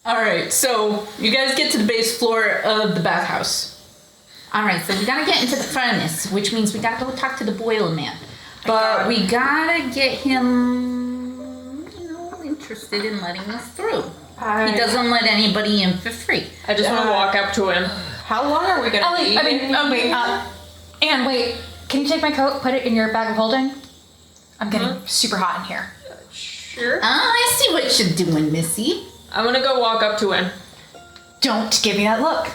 Alright, so you guys get to the base floor of the bathhouse. Alright, so we gotta get into the furnace, which means we gotta go talk to the boilerman. But we gotta get him, interested in letting us through. He doesn't let anybody in for free. I just want to walk up to him. How long are we gonna be? Anne, wait. Can you take my coat, put it in your bag of holding? I'm getting super hot in here. Sure. I see what you're doing, Missy. I'm gonna go walk up to him. Don't give me that look.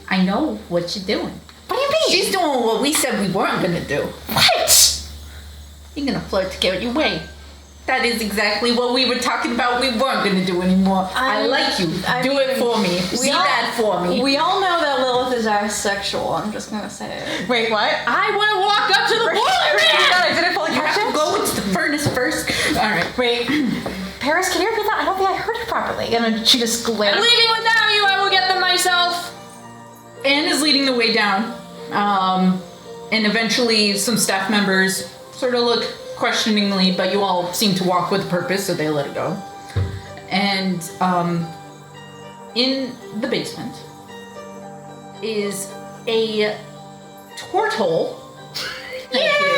I know what you're doing. What do you mean? She's doing what we said we weren't gonna do. What? You're gonna flirt to get your way. That is exactly what we were talking about we weren't gonna do anymore. I like you. Do it for me. Be that for me. We all know that Lilith is asexual. I'm just gonna say it. Wait, what? I want to walk up to the boilerman! I didn't fully catch it. Go into the furnace first. Alright. Wait. Paris, can you repeat that? I don't think I heard it properly. And then she just glared. I'm leaving without you. I will get them myself. Anne is leading the way down. And eventually some staff members sort of look questioningly, but you all seem to walk with purpose, so they let it go. And in the basement is a tortle. Thank you.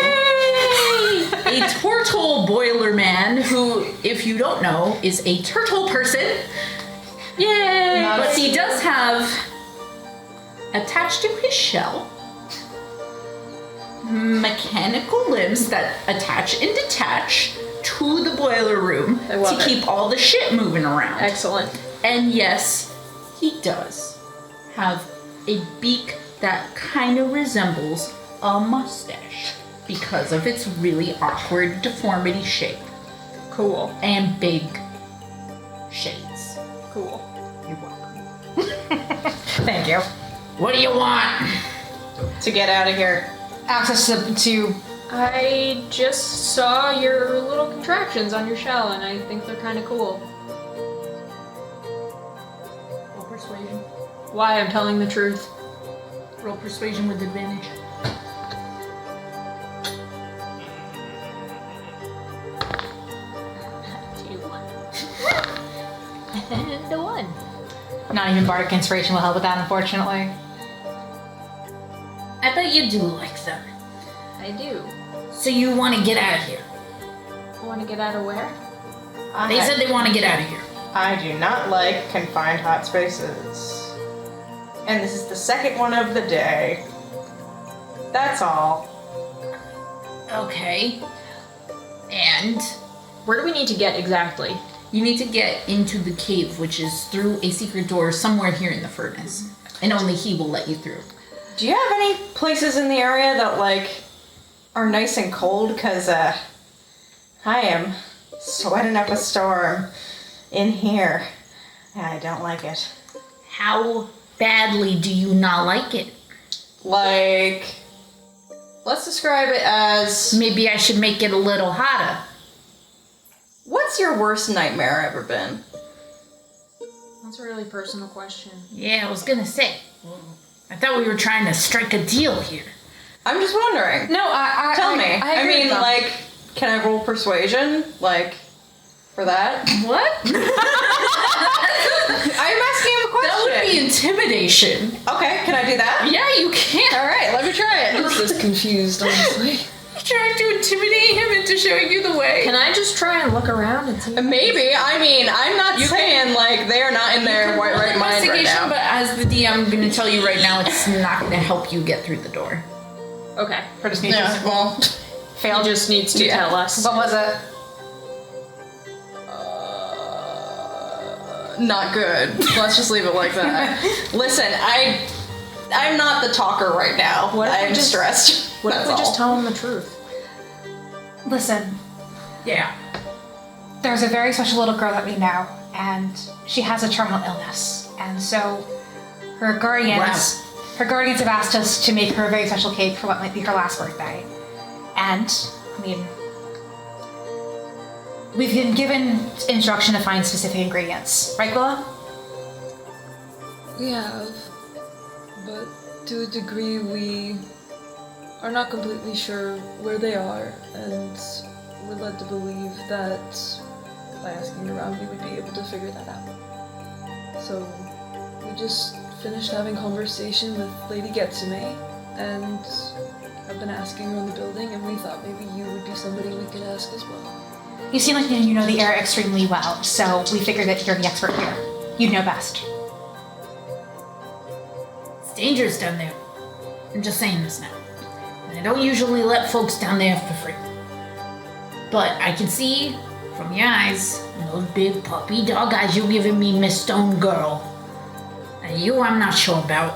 A tortle boilerman who, if you don't know, is a turtle person. Yay! But he does have attached to his shell mechanical limbs that attach and detach to the boiler room to keep all the shit moving around. Excellent. And yes, he does have a beak that kind of resembles a mustache because of its really awkward deformity shape. Cool. And big shades. Cool. You're welcome. Thank you. What do you want? To get out of here. Access to I just saw your little contraptions on your shell, and I think they're kind of cool. Roll persuasion. Why? I'm telling the truth. Roll persuasion with advantage. And the one. Not even bardic inspiration will help with that, unfortunately. I bet you do like them. I do. So you want to get out of here? Want to get out of where? They said they want to get out of here. I do not like confined hot spaces. And this is the second one of the day. That's all. Okay. And Where do we need to get exactly? You need to get into the cave, which is through a secret door somewhere here in the furnace. And only he will let you through. Do you have any places in the area that, are nice and cold? Because, I am sweating up a storm in here. And I don't like it. how badly do you not like it? Let's describe it as... Maybe I should make it a little hotter. What's your worst nightmare ever been? That's a really personal question. Yeah, I was gonna say. I thought we were trying to strike a deal here. I'm just wondering. No, Tell me. I agree mean, with them. can I roll persuasion? For that? What? I'm asking him a question. That would be intimidation. Okay, can I do that? Yeah, you can. Alright, let me try it. I'm just confused, honestly. Trying to intimidate him into showing you the way. Can I just try and look around and see? Maybe. I mean, I'm not saying, they are not in their right mind right now. But as the DM, I'm going to tell you right now, it's not going to help you get through the door. Okay. Or just need Yeah, well... He just needs to tell us. What was it? Not good. Let's just leave it like that. Listen, I'm not the talker right now. What if we I'm just- stressed. What if we just tell him the truth? Listen, Yeah. there's a very special little girl that we know, and she has a terminal illness. And so her guardians have asked us to make her a very special cake for what might be her last birthday. And, we've been given instruction to find specific ingredients. Right, Gwilla? We have, but to a degree we are not completely sure where they are, and we're led to believe that by asking around we would be able to figure that out. So we just finished having conversation with Lady Getsume, and I've been asking around the building, and we thought maybe you would be somebody we could ask as well. You seem like you know the area extremely well, so we figured that you're the expert here. You'd know best. It's dangerous down there. I'm just saying this now. And I don't usually let folks down there for free. But I can see from your eyes, and those big puppy dog eyes you're giving me, Miss Stone Girl. And you, I'm not sure about.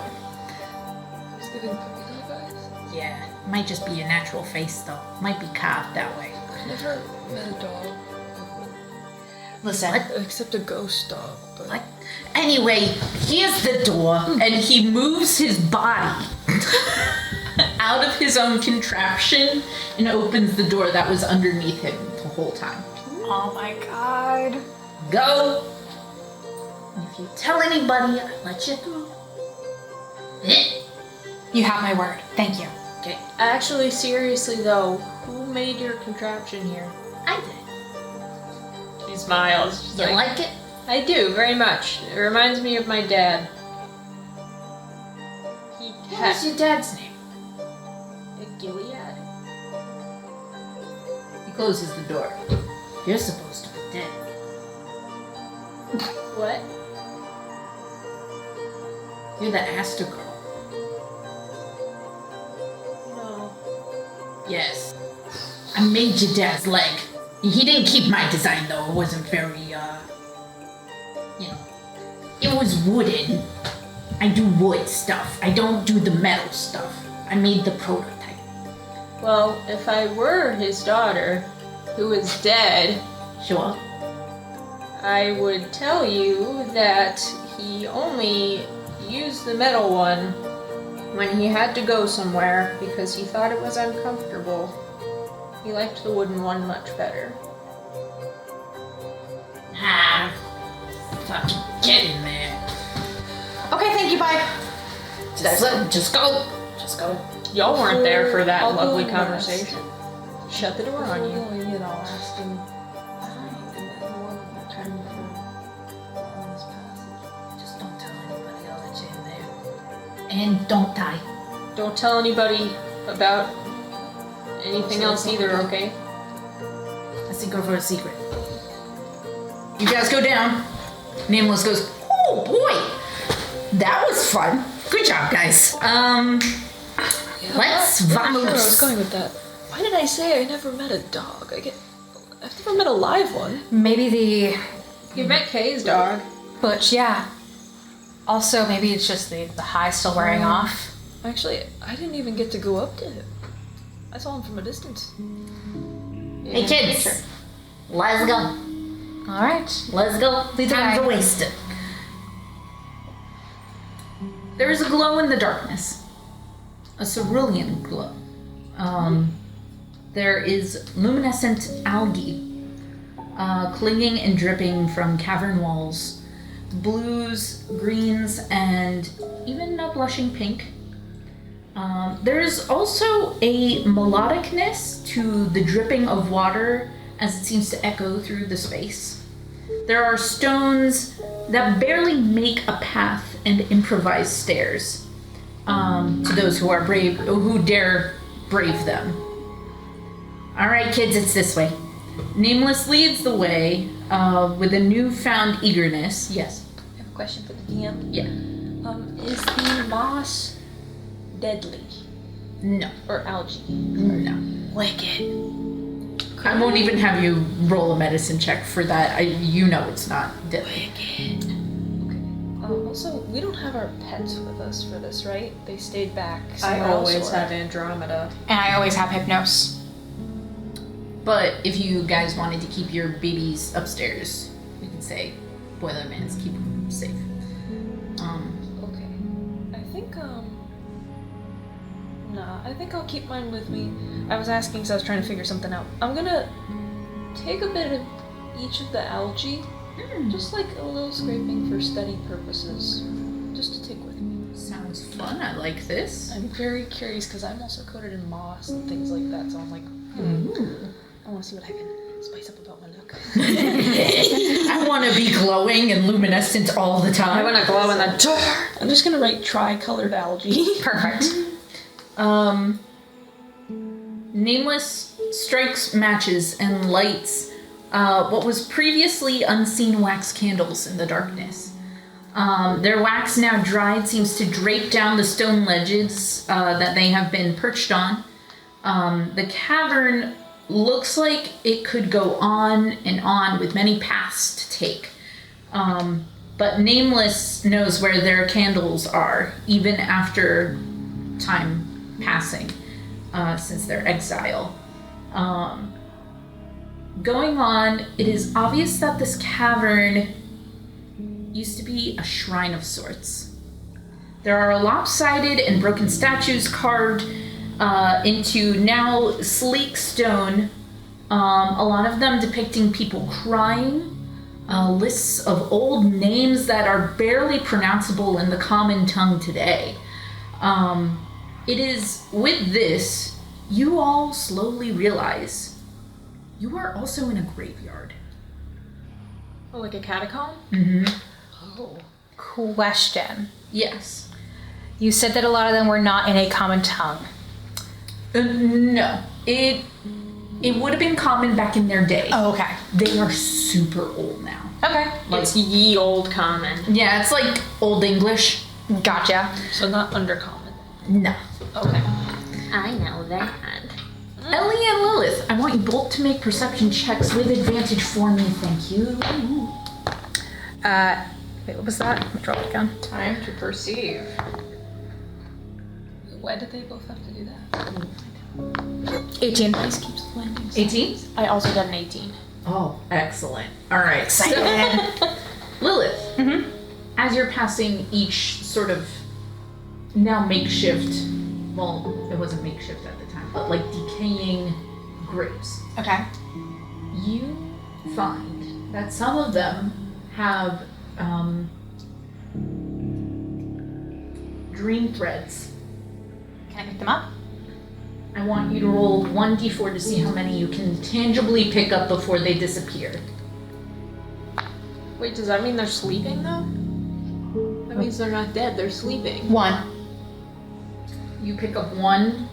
Just giving puppy dog eyes? Yeah, might just be a natural face though. Might be carved that way. I've never met a dog before. Listen, Except a ghost dog, but... What? Anyway, here's the door, and he moves his body out of his own contraption and opens the door that was underneath him the whole time. oh my god. Go! And if you tell anybody, I'll let you through. You have my word. Thank you. Okay, Actually, seriously though, who made your contraption here? I did. She smiles. She's You like it? I do, very much. It reminds me of my dad. What's your dad's name? Gilead? He closes the door. You're supposed to be dead. What? You're the Aster Girl. No. Yes. I made your dad's leg. He didn't keep my design though. It wasn't very, it was wooden. I do wood stuff. I don't do the metal stuff. I made the prototype. Well, if I were his daughter, who is dead, Sure. I would tell you that he only used the metal one when he had to go somewhere because he thought it was uncomfortable. He liked the wooden one much better. Ah, fucking get in there. Okay, thank you, bye. Just go. Just go. Y'all weren't there for that I'll go lovely and conversation. Shut the door on you. Going in, I'll ask him if anyone returned on this passage. Just don't tell anybody I'll let you in there. And don't die. Don't tell anybody about anything else either, okay? A secret for a secret. You guys go down. Nameless goes, oh boy, that was fun. Good job, guys. Let's Where I was vamos. going with that. Why did I say I never met a dog? I've never met a live one. Maybe the You met Kay's dog. butch, yeah. Also, maybe it's just the high still wearing off. Actually, I didn't even get to go up to him. I saw him from a distance. Hey kids, let's go. All right. Let's go. Lead the Time's way. wasted. There is a glow in the darkness. A cerulean glow. There is luminescent algae clinging and dripping from cavern walls. Blues, greens, and even a blushing pink. There is also a melodicness to the dripping of water as it seems to echo through the space. There are stones that barely make a path and improvised stairs to those who are brave, who dare brave them. All right, kids, it's this way. Nameless leads the way with a newfound eagerness. Yes. I have a question for the DM. Yeah. Is the moss deadly? No. Or algae? No. Wicked. I won't even have you roll a medicine check for that. You know it's not deadly. Wicked. Okay. Also, we don't have our pets with us for this, right? They stayed back I somewhere else, always or- have Andromeda. And I always have hypnos. But if you guys wanted to keep your babies upstairs, we can say boilerman's keep them safe. Okay. I think I'll keep mine with me. I was asking because I was trying to figure something out. I'm gonna take a bit of each of the algae, just like a little scraping for study purposes, just to take with me. Sounds fun. I like this. I'm very curious because I'm also coated in moss and things like that, so I'm like, I want to see what I can spice up about my look. I you want to be glowing and luminescent all the I time. want to glow in the dark. I'm just gonna write tri-colored algae. Perfect. Nameless strikes matches and lights what was previously unseen wax candles in the darkness. Their wax, now dried, seems to drape down the stone ledges that they have been perched on. The cavern looks like it could go on and on with many paths to take. But Nameless knows where their candles are, even after time passing, since their exile. Going on, it is obvious that this cavern used to be a shrine of sorts. There are lopsided and broken statues carved into now sleek stone, a lot of them depicting people crying, lists of old names that are barely pronounceable in the common tongue today. It is with this, you all slowly realize you are also in a graveyard. Oh, like a catacomb? Oh. Question. Yes. You said that a lot of them were not in a common tongue. No. It would have been common back in their day. Oh, okay. They are super old now. Okay. It's ye old common. Yeah, it's like Old English. Gotcha. So not undercommon. No. Okay. I know that. Ellie and Lilith, I want you both to make perception checks with advantage for me, thank you. Wait, what was that? Let me drop it again. Time to perceive. Why did they both have to do that? 18. This keeps landing. 18? I also got an 18. Oh, excellent. All right. So, Lilith, as you're passing each sort of now makeshift, well, it wasn't makeshift at the time, but like decaying graves, Okay. you find that some of them have dream threads. Can I pick them up? I want you to roll 1d4 to see how many you can tangibly pick up before they disappear. Wait, does that mean they're sleeping though? That means they're not dead, they're sleeping. 1. You pick up one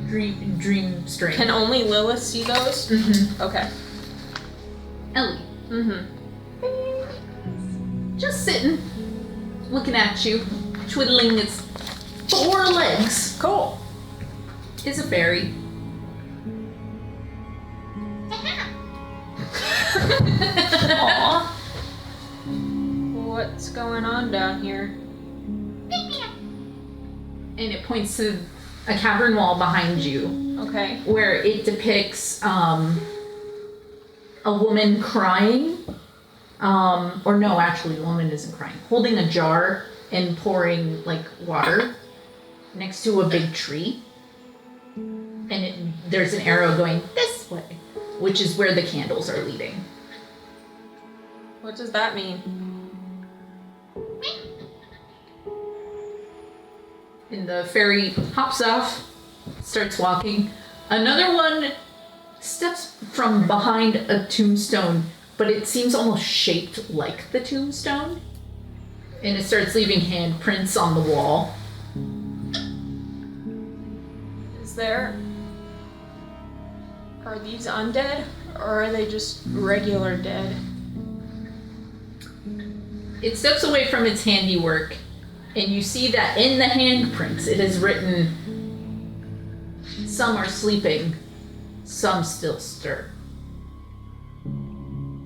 dream string. Can only Lilith see those? Mm-hmm. Okay. Ellie, just sitting, looking at you, twiddling its 4 legs, Cool. is a fairy. Aww. What's going on down here? And it points to a cavern wall behind you, Okay. where it depicts a woman crying, or no, actually the woman isn't crying, holding a jar and pouring like water next to a big tree, and there's an arrow going this way, which is where the candles are leading. What does that mean? And the fairy hops off, starts walking. Another one steps from behind a tombstone, but it seems almost shaped like the tombstone. And it starts leaving handprints on the wall. Are these undead? Or are they just regular dead? It steps away from its handiwork, and you see that in the handprints it is written, some are sleeping, some still stir.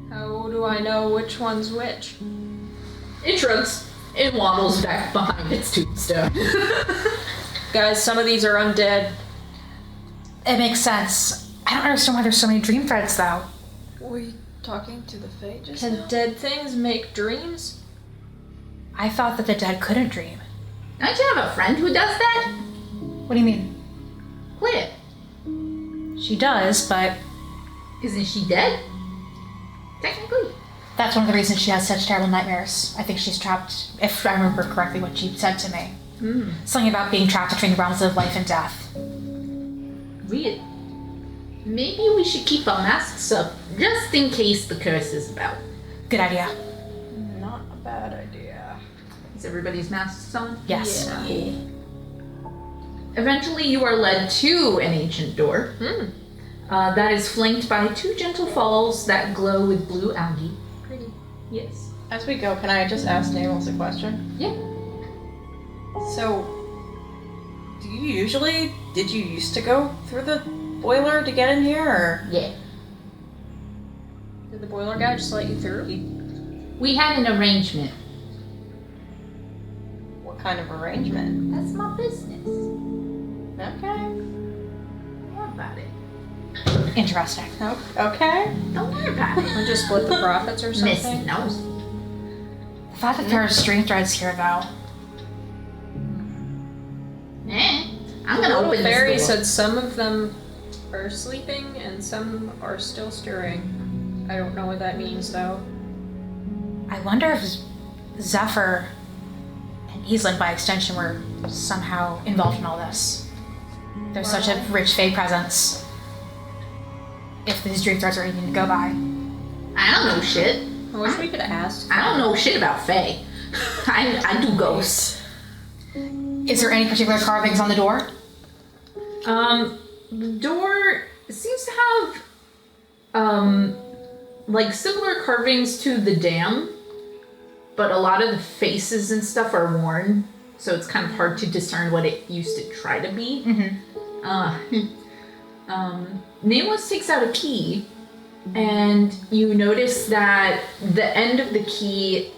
How do I know which one's which? It shrugs and waddles back behind its tombstone. Guys, some of these are undead. It makes sense. I don't understand why there's so many dream threads, though. Were you talking to the Fae just Can now? dead things make dreams? I thought that the dead couldn't dream. Don't you have a friend who does that? What do you mean? Quit. She does, but Isn't she dead? Technically. that's one of the reasons she has such terrible nightmares. I think she's trapped, if I remember correctly what she said to me. Something about being trapped between the realms of life and death. Really? Maybe we should keep our masks up, just in case the curse is about. Good idea. Not a bad idea. Is everybody's masks on? Yes. Yeah. Eventually, you are led to an ancient door that is flanked by 2 gentle falls that glow with blue algae. Pretty. Yes. As we go, can I just ask Nails a question? Yeah. So, did you used to go through the boiler to get in here, or? Yeah. Did the boiler guy just let you through? We had an arrangement. What kind of arrangement? That's my business. Okay. What about it? Interesting. Okay. Don't worry about it. Or just split the profits or Miss something? knows. The fact that there are stream threads here, though. I'm gonna Little open fairy this door. said some of them are sleeping and some are still stirring. I don't know what that means though. I wonder if Zephyr and Eastland, by extension, were somehow involved in all this. There's such a rich Fae presence. If these dream threads are anything to go by. I don't know shit. I wish we could ask. I don't know shit about Fae. I do ghosts. Is there any particular carvings on the door? The door seems to have, like similar carvings to the dam, but a lot of the faces and stuff are worn, so it's kind of hard to discern what it used to try to be. Nameless takes out a key, and you notice that the end of the key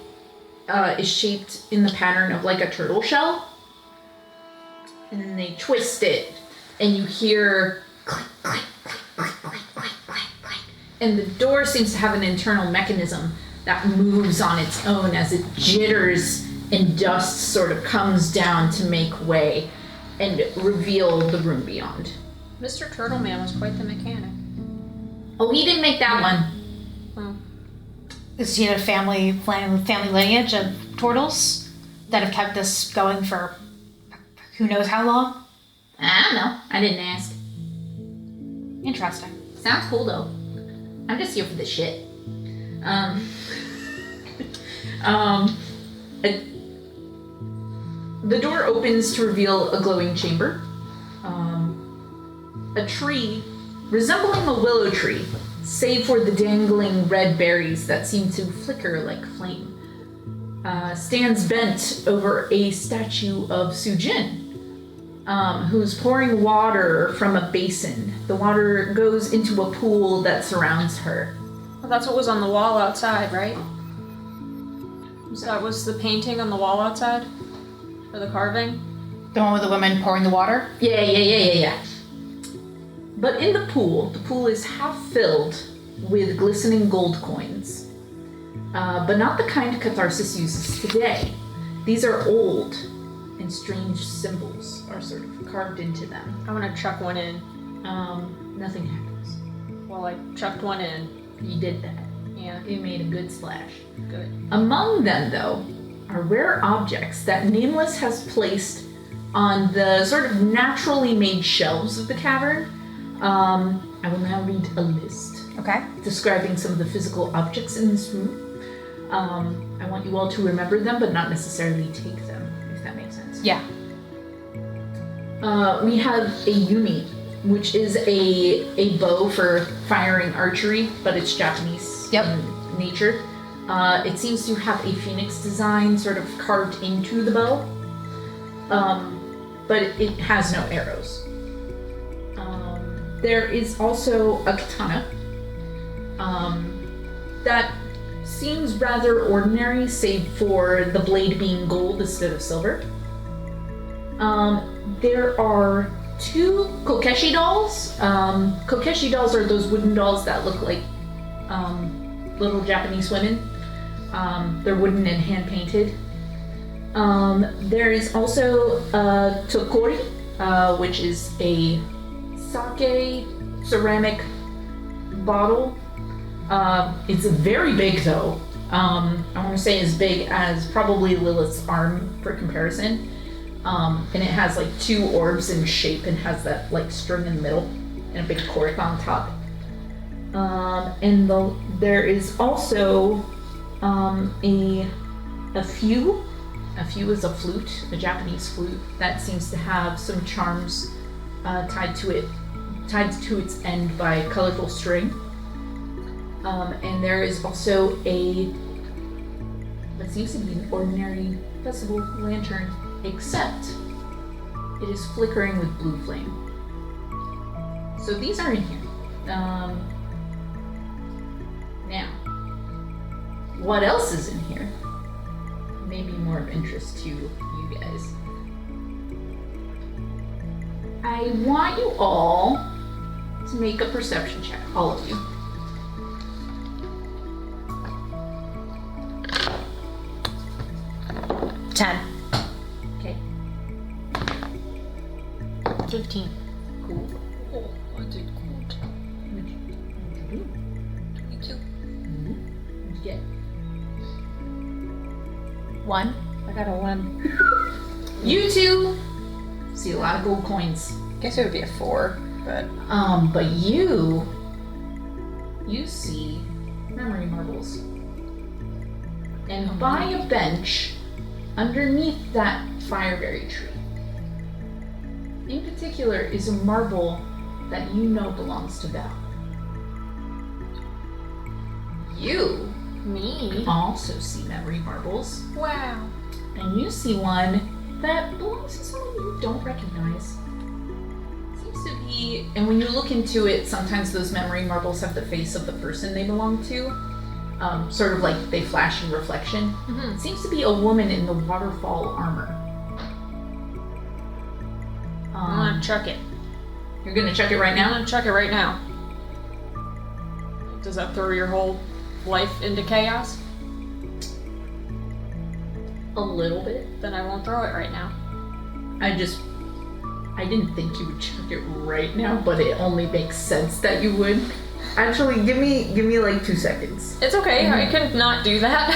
is shaped in the pattern of like a turtle shell. And then they twist it, and you hear click, click, click, click, click, click, click, click. And the door seems to have an internal mechanism that moves on its own as it jitters and dust sort of comes down to make way and reveal the room beyond. Mr. Turtleman was quite the mechanic. Oh, he didn't make that one. Oh. Is he a family lineage of turtles that have kept this going for who knows how long? I don't know. I didn't ask. Interesting. Sounds cool though. I'm just here for the shit. The door opens to reveal a glowing chamber. A tree resembling a willow tree, save for the dangling red berries that seem to flicker like flame, stands bent over a statue of Sujin, who's pouring water from a basin. The water goes into a pool that surrounds her. Well, that's what was on the wall outside, right? That was the painting on the wall outside? Or the carving? The one with the woman pouring the water? Yeah. But in the pool is half filled with glistening gold coins. But not the kind Catharsis uses today. These are old, and strange symbols are sort of carved into them. I want to chuck one in. Nothing happens. Well, I chucked one in. You did that. Yeah, You made a good splash. good. Among them, though, are rare objects that Nameless has placed on the sort of naturally made shelves of the cavern. I will now read a list Okay. describing some of the physical objects in this room. I want you all to remember them, but not necessarily take them, if that makes sense. Yeah. We have a yumi, which is a bow for firing archery, but it's Japanese in nature. It seems to have a phoenix design sort of carved into the bow, but it has no arrows. There is also a katana that seems rather ordinary, save for the blade being gold instead of silver. There are 2 kokeshi dolls. Kokeshi dolls are those wooden dolls that look like little Japanese women. They're wooden and hand painted. There is also a tokori, which is a sake ceramic bottle. It's very big though. I want to say as big as probably Lilith's arm for comparison. And it has like 2 orbs in shape and has that like string in the middle and a big cork on top. And there is also a few. A few is a flute, a Japanese flute that seems to have some charms tied to its end by colorful string. And there is also what seems to be an ordinary festival lantern, except it is flickering with blue flame. So these are in here. Now, what else is in here? May be more of interest to you guys. I want you all to make a perception check, all of you. 10. Okay, 15. cool. Oh, I did good. What'd you do? 22. What'd you get? 1. I got a 1. You two see a lot of gold coins. Guess it would be a 4, but But you see memory marbles. And by a bench underneath that fireberry tree, in particular, is a marble that you know belongs to Belle. You Me? also see memory marbles, Wow. and you see one that belongs to someone you don't recognize. Seems to be, and when you look into it, sometimes those memory marbles have the face of the person they belong to, sort of like they flash in reflection. Mm-hmm. It seems to be a woman in the waterfall armor. I'm gonna chuck it. You're gonna check it right I'm now? gonna chuck it right now. Does that throw your whole life into chaos? A little bit. Then I won't throw it right now. I didn't think you would check it right now, but it only makes sense that you would. Actually, give me like 2 seconds. It's okay, I can not do that.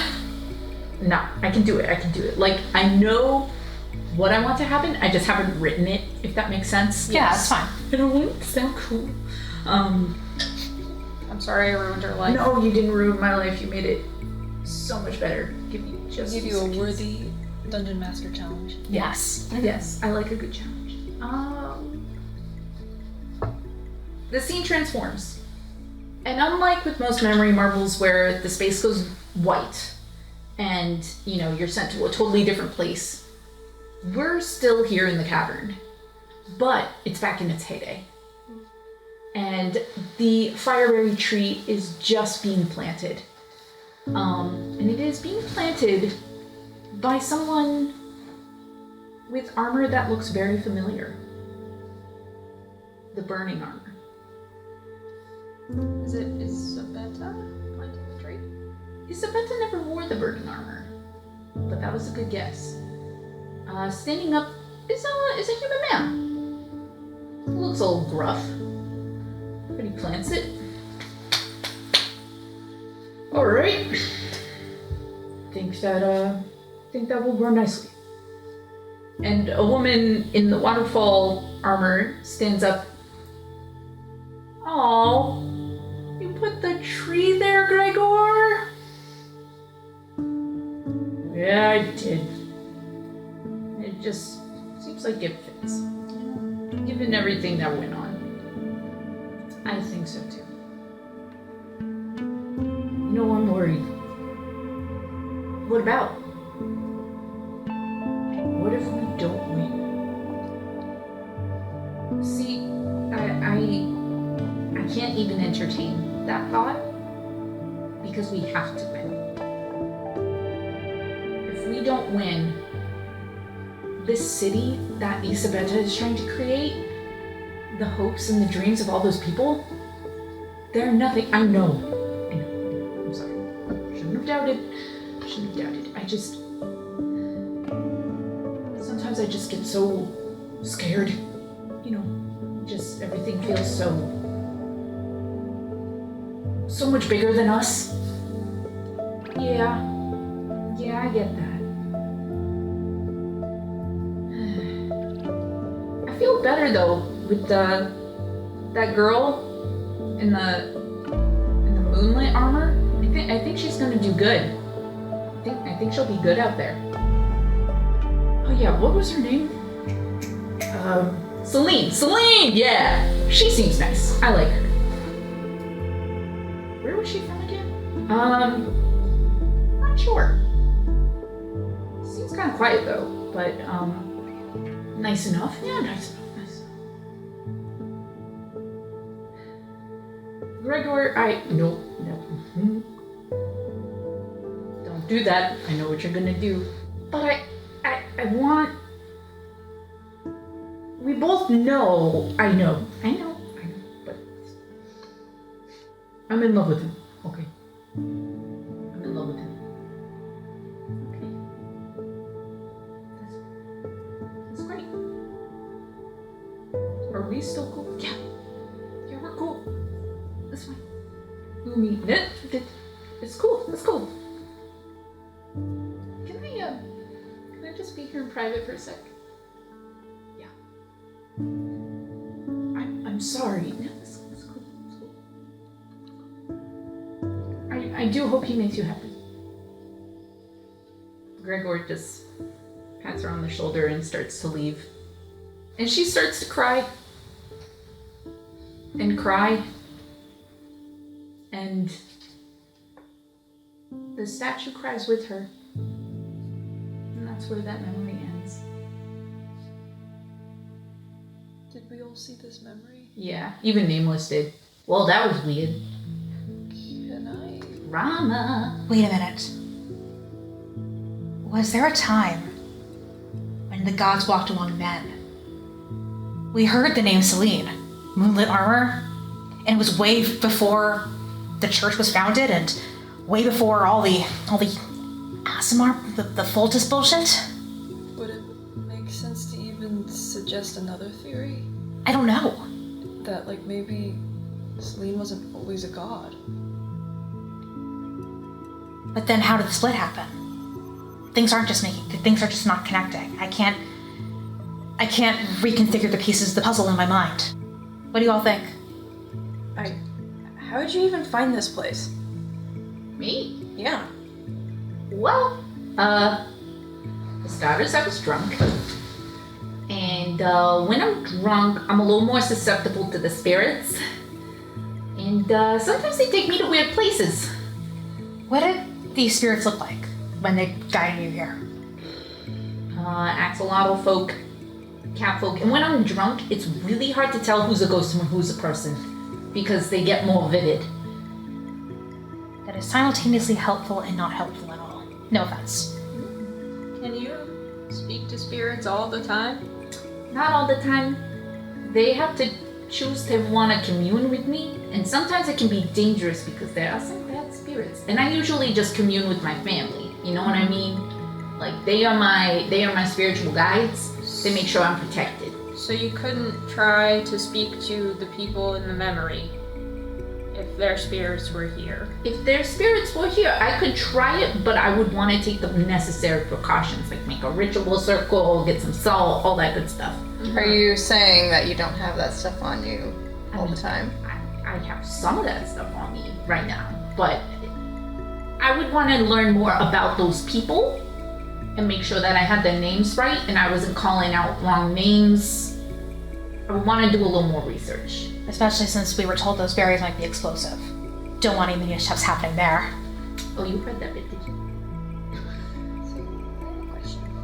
No, I can do it. Like, I know what I want to happen, I just haven't written it, if that makes sense. Yeah, it's fine. I don't want it to sound cool. I'm sorry I ruined your life. No, you didn't ruin my life, you made it so much better. Give me just Give 2 you a seconds. worthy Dungeon Master challenge. Yes, yes, I like a good challenge. The scene transforms. And unlike with most memory marbles where the space goes white and, you know, you're sent to a totally different place, we're still here in the cavern, but it's back in its heyday. And the fireberry tree is just being planted. And it is being planted by someone with armor that looks very familiar. The burning armor. Is it Isabetta planting the tree? Isabetta never wore the burning armor, but that was a good guess. Standing up is a human man. Looks a little gruff, but he plants it. All right. Think that will grow nicely. And a woman in the waterfall armor stands up. Oh, you put the tree there, Gregor? Yeah, I did. It just seems like it fits. Given everything that went on. I think so too. You know, I'm worried. What about? What if we don't win? See, I can't even entertain that thought because we have to win. If we don't win, this city that Isabetta is trying to create, the hopes and the dreams of all those people, they're nothing. I know. I'm sorry. Shouldn't have doubted. Sometimes I just get so scared. You know, just everything feels so much bigger than us. Yeah, I get that. I feel better though with that girl in the moonlit armor. I think she's gonna do good. I think she'll be good out there. Oh yeah, what was her name? Celine. Celine, yeah. She seems nice. I like her. Where was she from again? Not sure. Seems kind of quiet though, but nice enough. Yeah, nice enough. Gregor, no. Don't do that. I know what you're gonna do. But I want. We both know. I know. But I'm in love with him. Okay. I'm in love with him. Okay. That's great. Are we still cool? Yeah. Yeah, we're cool. That's fine. It's cool. It's cool. Can I just be here in private for a sec? Yeah. I'm sorry. No, it's cool. It's cool. I do hope he makes you happy. Gregor just pats her on the shoulder and starts to leave. And she starts to cry. And cry. And the statue cries with her. And that's where that memory ends. Did we all see this memory? Yeah, even Nameless did. Well, that was weird. Can I? Rama! Wait a minute. Was there a time when the gods walked among men? We heard the name Celine, moonlit armor, and it was way before the church was founded and way before all the Asimar, the Fultus bullshit. Would it make sense to even suggest another theory? I don't know. That, like, maybe Celine wasn't always a god. But then how did the split happen? Things are just not connecting. I can't reconfigure the pieces of the puzzle in my mind. What do you all think? How did you even find this place? Me? Yeah. Well, for starters, I was drunk. And when I'm drunk, I'm a little more susceptible to the spirits. And sometimes they take me to weird places. What did these spirits look like when they guided you here? Axolotl folk, cat folk. And when I'm drunk, it's really hard to tell who's a ghost and who's a person. Because they get more vivid. That is simultaneously helpful and not helpful at all. No offense. Can you speak to spirits all the time? Not all the time. They have to choose to want to commune with me, and sometimes it can be dangerous because there are some bad spirits. And I usually just commune with my family. You know what I mean? Like they are my spiritual guides. They make sure I'm protected. So you couldn't try to speak to the people in the memory if their spirits were here? If their spirits were here, I could try it, but I would want to take the necessary precautions, like make a ritual circle, get some salt, all that good stuff. Are you saying that you don't have that stuff on you all the time? I have some of that stuff on me right now, but I would want to learn more about those people and make sure that I had their names right and I wasn't calling out wrong names. I would want to do a little more research. Especially since we were told those berries might be explosive. Don't want any mishaps happening there. Oh, you heard that bit, did you?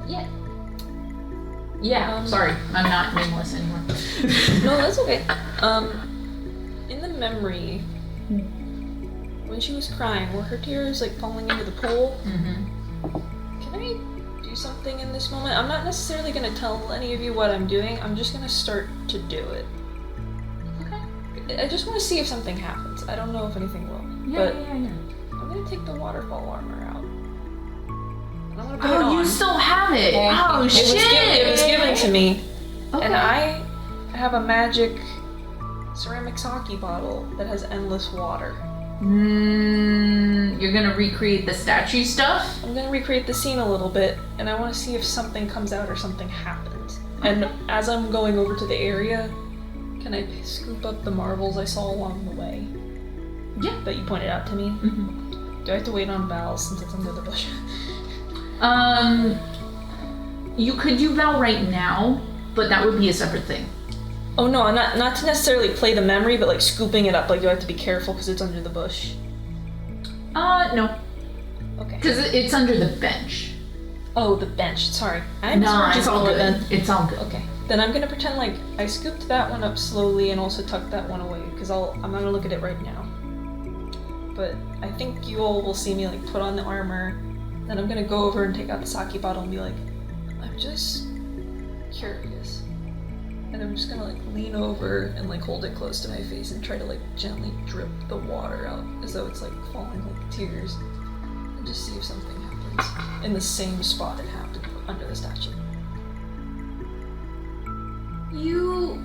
Yeah. Yeah, sorry. I'm not nameless anymore. No, that's okay. In the memory, when she was crying, were her tears like falling into the pool? Mm-hmm. Can I do something in this moment? I'm not necessarily going to tell any of you what I'm doing. I'm just going to start to do it. Okay. I just want to see if something happens. I don't know if anything will. Yeah. I'm going to take the waterfall armor out. And I'm going to put it Oh, on. you still have it! Oh, shit! It was given to me. Okay. And I have a magic ceramic sake bottle that has endless water. You're gonna recreate the statue stuff? I'm gonna recreate the scene a little bit, and I want to see if something comes out or something happens. And as I'm going over to the area, can I scoop up the marbles I saw along the way? Yeah. That you pointed out to me? Mm-hmm. Do I have to wait on Val since it's under the bush? You could do Val right now, but that would be a separate thing. Oh no, not to necessarily play the memory, but like scooping it up. Like you have to be careful because it's under the bush. No. Okay. Because it's under the bench. Oh, the bench. Sorry. It's all good. Then. It's all good. Okay. Then I'm gonna pretend like I scooped that one up slowly and also tucked that one away because I'm not gonna look at it right now. But I think you all will see me like put on the armor. Then I'm gonna go over and take out the sake bottle and be like, I'm just curious. And I'm just gonna like lean over and like hold it close to my face and try to like gently drip the water out as though it's like falling like tears. And just see if something happens in the same spot it happened under the statue. You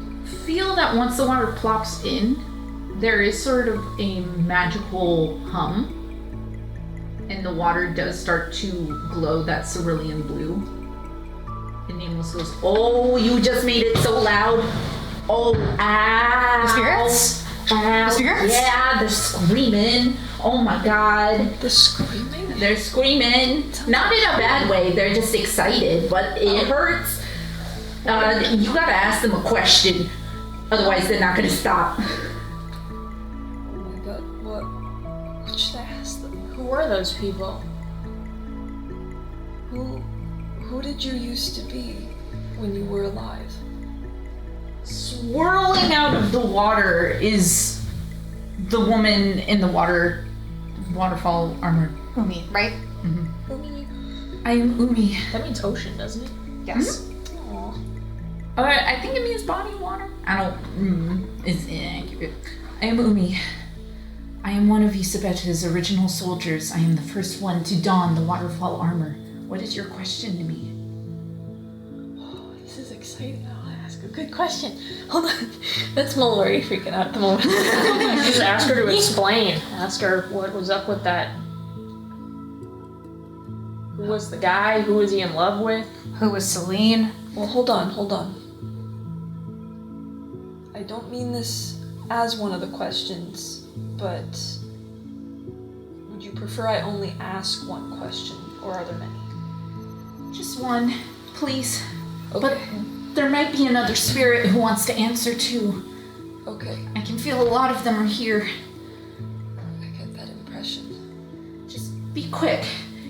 feel that once the water plops in, there is sort of a magical hum, and the water does start to glow that cerulean blue. And Nameless goes, "Oh, you just made it so loud! Oh, ow! The spirits? Ow. The spirits? Yeah, they're screaming. Oh my god, The screaming? they're screaming. Not in a bad way. They're just excited, but it hurts. You gotta ask them a question, otherwise they're not gonna stop." Oh my god, what should I ask them? Who are those people? Who did you used to be when you were alive? Swirling out of the water is the woman in the waterfall armor. Umi, right? I am Umi. That means ocean, doesn't it? Yes. Aw. I think it means body of water. I don't. It's inaccurate. I am Umi. I am one of Isabetta's original soldiers. I am the first one to don the waterfall armor. What is your question to me? Oh, this is exciting. I'll ask a good question. Hold on. That's Milori freaking out at the moment. Just ask her to explain. Ask her what was up with that. Who was the guy? Who was he in love with? Who was Celine? Well, hold on. I don't mean this as one of the questions, but would you prefer I only ask one question, or are there many? Just one, please. Okay. But there might be another spirit who wants to answer too. Okay, I can feel a lot of them are here. I get that impression. Just be quick.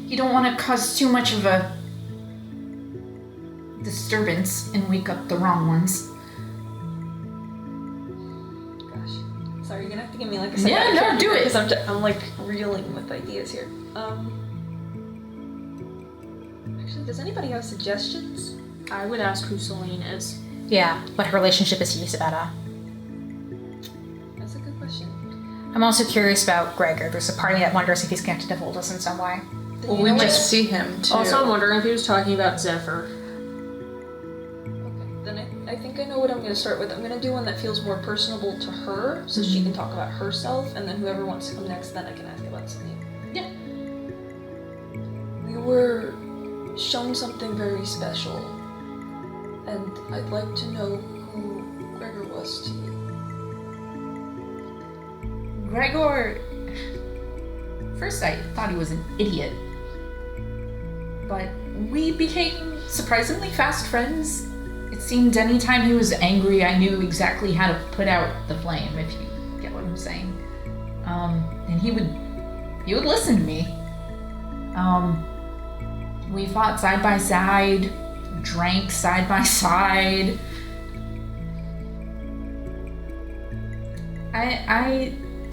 You don't want to cause too much of a disturbance and wake up the wrong ones. Gosh. Sorry, you're gonna have to give me like a second. Yeah, no, do it. Because I'm like reeling with ideas here. Actually, does anybody have suggestions? I would ask who Celine is. Yeah, what her relationship is to Isabella. That's a good question. I'm also curious about Gregor. There's a part of me that wonders if he's connected to Voldus in some way. Then Well, you we know might what? see him too. Also, I'm wondering if he was talking about Zephyr. Okay, then I think I know what I'm going to start with. I'm going to do one that feels more personable to her, so she can talk about herself, and then whoever wants to come next, then I can ask about Celine. Yeah. We were shown something very special, and I'd like to know who Gregor was to you. Gregor. First, I thought he was an idiot. But we became surprisingly fast friends. It seemed anytime he was angry, I knew exactly how to put out the flame, if you get what I'm saying. And he would listen to me. We fought side by side, drank side by side.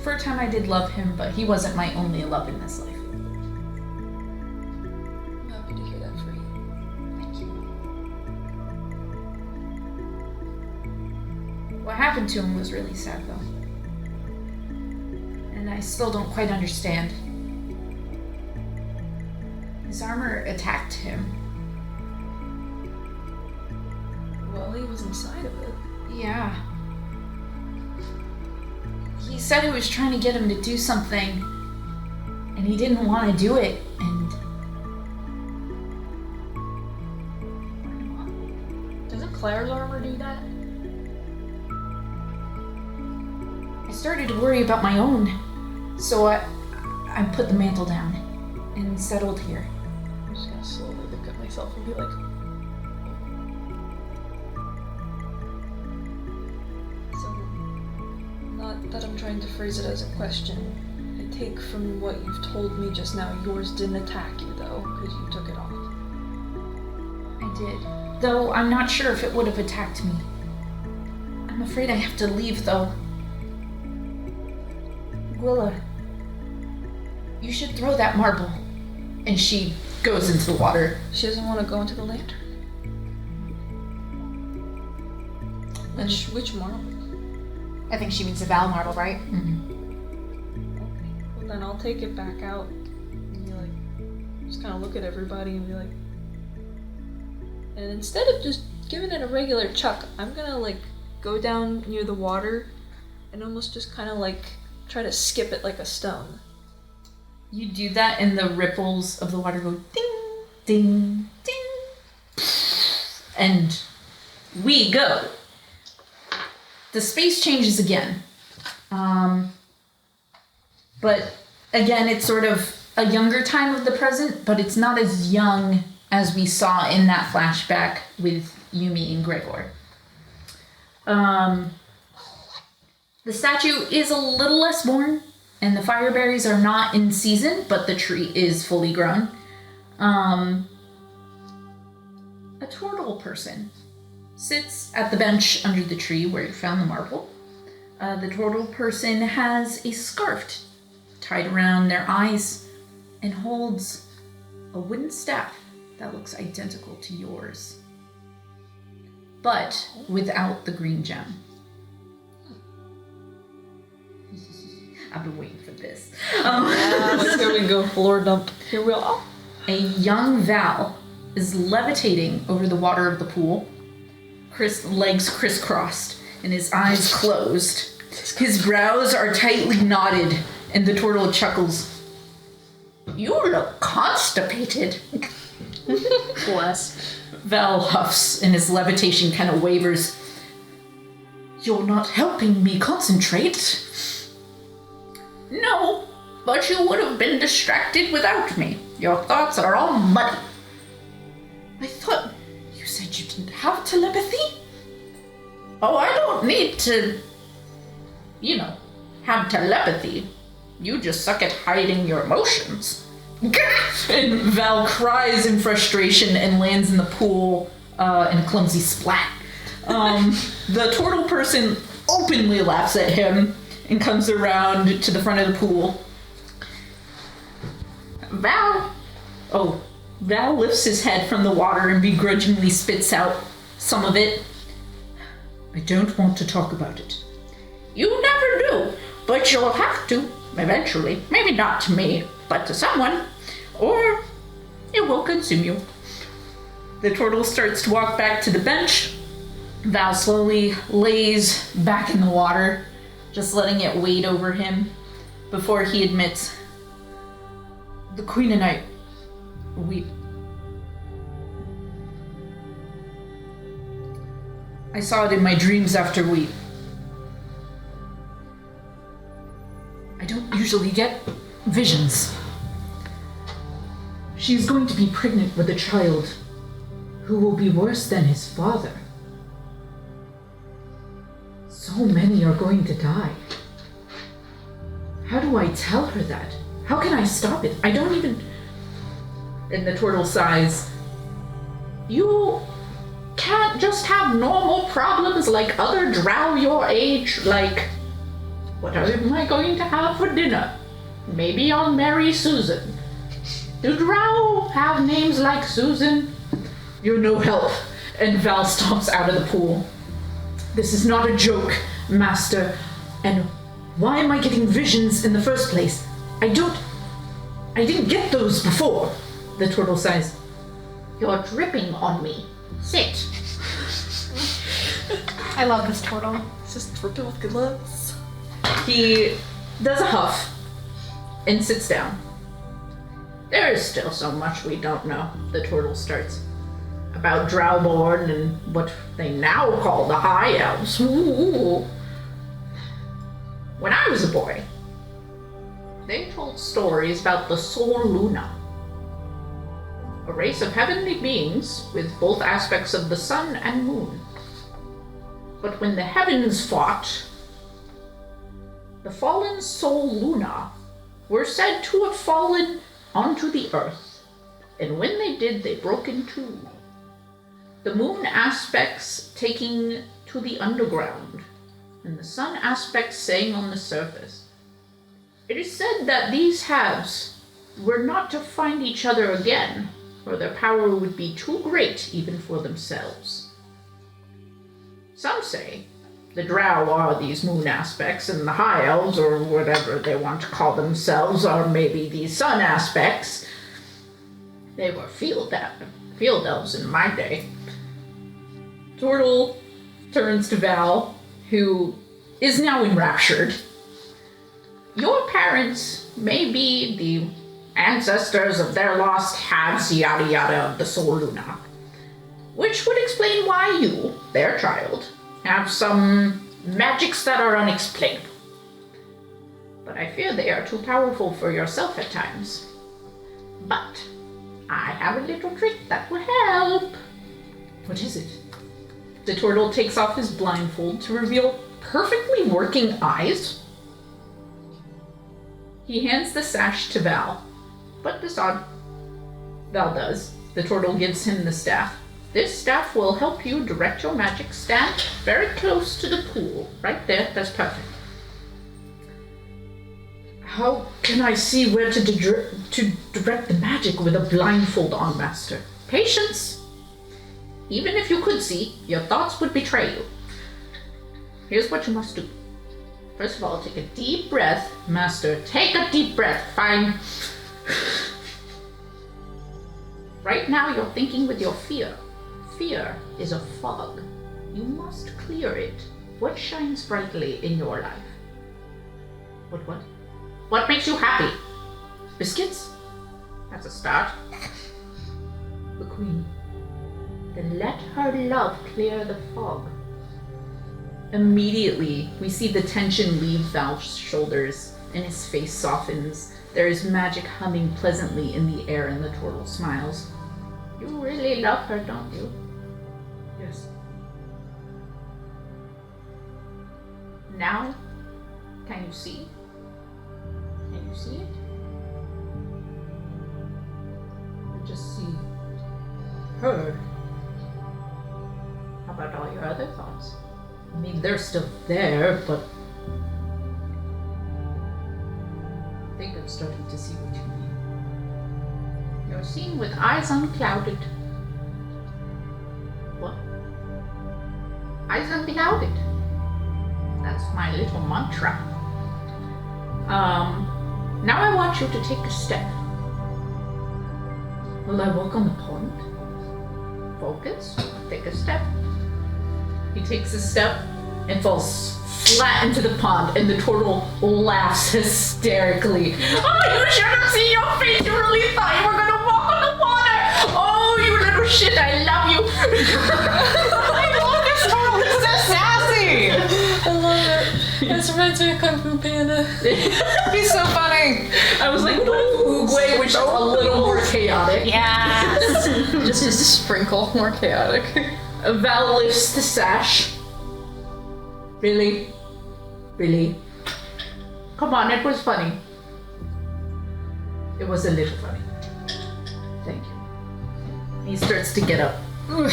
For a time I did love him, but he wasn't my only love in this life. I'm happy to hear that for you. Thank you. What happened to him was really sad, though. And I still don't quite understand. His armor attacked him. Well, he was inside of it. Yeah. He said he was trying to get him to do something, and he didn't want to do it, and... Doesn't Claire's armor do that? I started to worry about my own, so I put the mantle down and settled here. just gonna slowly look at myself and be like, so, not that I'm trying to phrase it as a question. I take from what you've told me just now, yours didn't attack you though, because you took it off. I did. Though I'm not sure if it would have attacked me. I'm afraid I have to leave though. Gwilla, you should throw that marble. And she goes into the water. She doesn't want to go into the lantern? Which marble? I think she means the Val marble, right? Okay. Well then I'll take it back out and be like, just kind of look at everybody and be like, and instead of just giving it a regular chuck, I'm gonna like go down near the water and almost just kind of like try to skip it like a stone. You do that and the ripples of the water go ding, ding, ding. And we go. The space changes again. But again, it's sort of a younger time of the present, but it's not as young as we saw in that flashback with Yumi and Gregor. The statue is a little less worn, and the fireberries are not in season, but the tree is fully grown. A turtle person sits at the bench under the tree where you found the marble. The turtle person has a scarf tied around their eyes and holds a wooden staff that looks identical to yours, but without the green gem. I've been waiting for this. Let's go and go floor dump. Here we are. A young Val is levitating over the water of the pool, legs crisscrossed and his eyes closed. His brows are tightly knotted, and the turtle chuckles. You look constipated. Bless. Val huffs, and his levitation kind of wavers. You're not helping me concentrate. No, but you would have been distracted without me. Your thoughts are all muddy. I thought you said you didn't have telepathy? Oh, I don't need to, have telepathy. You just suck at hiding your emotions. And Val cries in frustration and lands in the pool in a clumsy splat. The turtle person openly laughs at him and comes around to the front of the pool. Val lifts his head from the water and begrudgingly spits out some of it. I don't want to talk about it. You never do, but you'll have to, eventually. Maybe not to me, but to someone, or it will consume you. The turtle starts to walk back to the bench. Val slowly lays back in the water, just letting it wade over him before he admits, the Queen and I, I saw it in my dreams after I don't usually get visions. She's going to be pregnant with a child who will be worse than his father. So many are going to die. How do I tell her that? How can I stop it? I don't even... And the turtle sighs. You can't just have normal problems like other drow your age, like, what am I going to have for dinner? Maybe I'll marry Susan. Do drow have names like Susan? You're no help. And Val stomps out of the pool. This is not a joke, Master. And why am I getting visions in the first place? I didn't get those before. The turtle sighs. You're dripping on me. Sit. I love this turtle. It's just dripping with good looks. He does a huff and sits down. There is still so much we don't know, the turtle starts. About Drowborn and what they now call the High Elves. Ooh. When I was a boy, they told stories about the Soul Luna. A race of heavenly beings with both aspects of the sun and moon. But when the heavens fought, the fallen soul Luna were said to have fallen onto the earth, and when they did, they broke in two. The moon aspects taking to the underground, and the sun aspects staying on the surface. It is said that these halves were not to find each other again, or their power would be too great even for themselves. Some say the drow are these moon aspects, and the high elves, or whatever they want to call themselves, are maybe these sun aspects. They were field elves in my day. Turtle turns to Val, who is now enraptured. Your parents may be the ancestors of their lost halves, yada yada, of the soul Luna, which would explain why you, their child, have some magics that are unexplainable. But I fear they are too powerful for yourself at times. But I have a little trick that will help. What is it? The turtle takes off his blindfold to reveal perfectly working eyes. He hands the sash to Val, but Val does. The turtle gives him the staff. This staff will help you direct your magic. Stand very close to the pool. Right there, that's perfect. How can I see where to direct the magic with a blindfold on, Master? Patience! Even if you could see, your thoughts would betray you. Here's what you must do. First of all, take a deep breath. Master, take a deep breath. Fine. Right now, you're thinking with your fear. Fear is a fog. You must clear it. What shines brightly in your life? What? What makes you happy? Biscuits? That's a start. The Queen. Then let her love clear the fog. Immediately, we see the tension leave Val's shoulders, and his face softens. There is magic humming pleasantly in the air, and the turtle smiles. You really love her, don't you? Yes. Now, can you see? Can you see it? I just see her. How about all your other thoughts? I mean, they're still there, but I think I'm starting to see what you mean. You're seeing with eyes unclouded. What? Eyes unclouded. That's my little mantra. Now I want you to take a step. Will I walk on the pond? Focus. Take a step. He takes a step and falls flat into the pond, and the turtle laughs hysterically. Oh, you should have seen your face! You really thought you were gonna walk on the water! Oh, you little shit, I love you! I love this turtle, it's so sassy! I love it. This reminds me of Kung Fu Panda. He's so funny! I was like, what if Oogway was just a little more chaotic? Yes! Just a sprinkle more chaotic. Val lifts the sash. Really? Really? Come on, it was funny. It was a little funny. Thank you. He starts to get up. What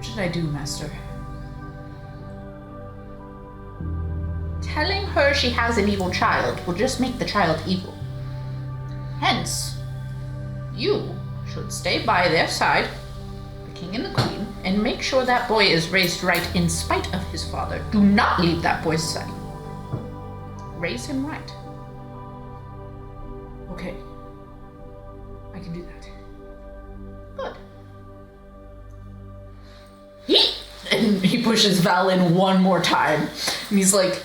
should I do, Master? Telling her she has an evil child will just make the child evil. Hence, you should stay by their side, the king and the queen, and make sure that boy is raised right in spite of his father. Do not leave that boy's side. Raise him right. Okay. I can do that. Good. And he pushes Val in one more time. And he's like,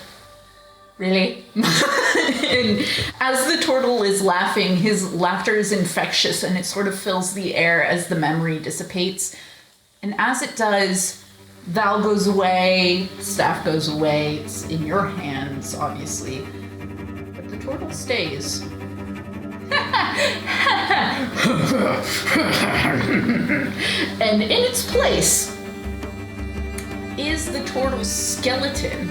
really? And as the turtle is laughing, his laughter is infectious and it sort of fills the air as the memory dissipates. And as it does, Val goes away, staff goes away, it's in your hands, obviously. But the turtle stays. And in its place is the turtle's skeleton.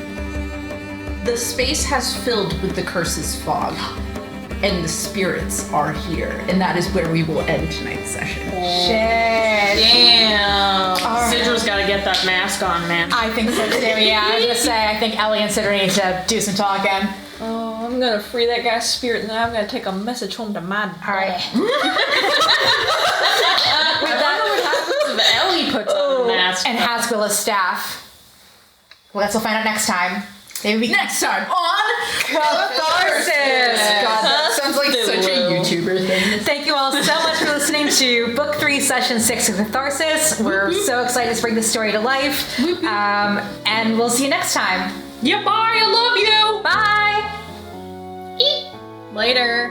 The space has filled with the curse's fog, and the spirits are here, and that is where we will end tonight's session. Shit. Damn. Alright. Cidra's gotta get that mask on, man. I think so too, yeah. I was gonna say, I think Ellie and Sidra need to do some talking. Oh, I'm gonna free that guy's spirit, and then I'm gonna take a message home to my Alright. I wonder what happens if Ellie puts on the mask. And has Gwilla's staff. Well, guess we'll find out next time. Maybe we Next time on Catharsis! God, that sounds like such a YouTuber thing. Thank you all so much for listening to Book 3, Session 6 of Catharsis. We're so excited to bring this story to life. And we'll see you next time. Yeah, bye. I love you. Bye! Later.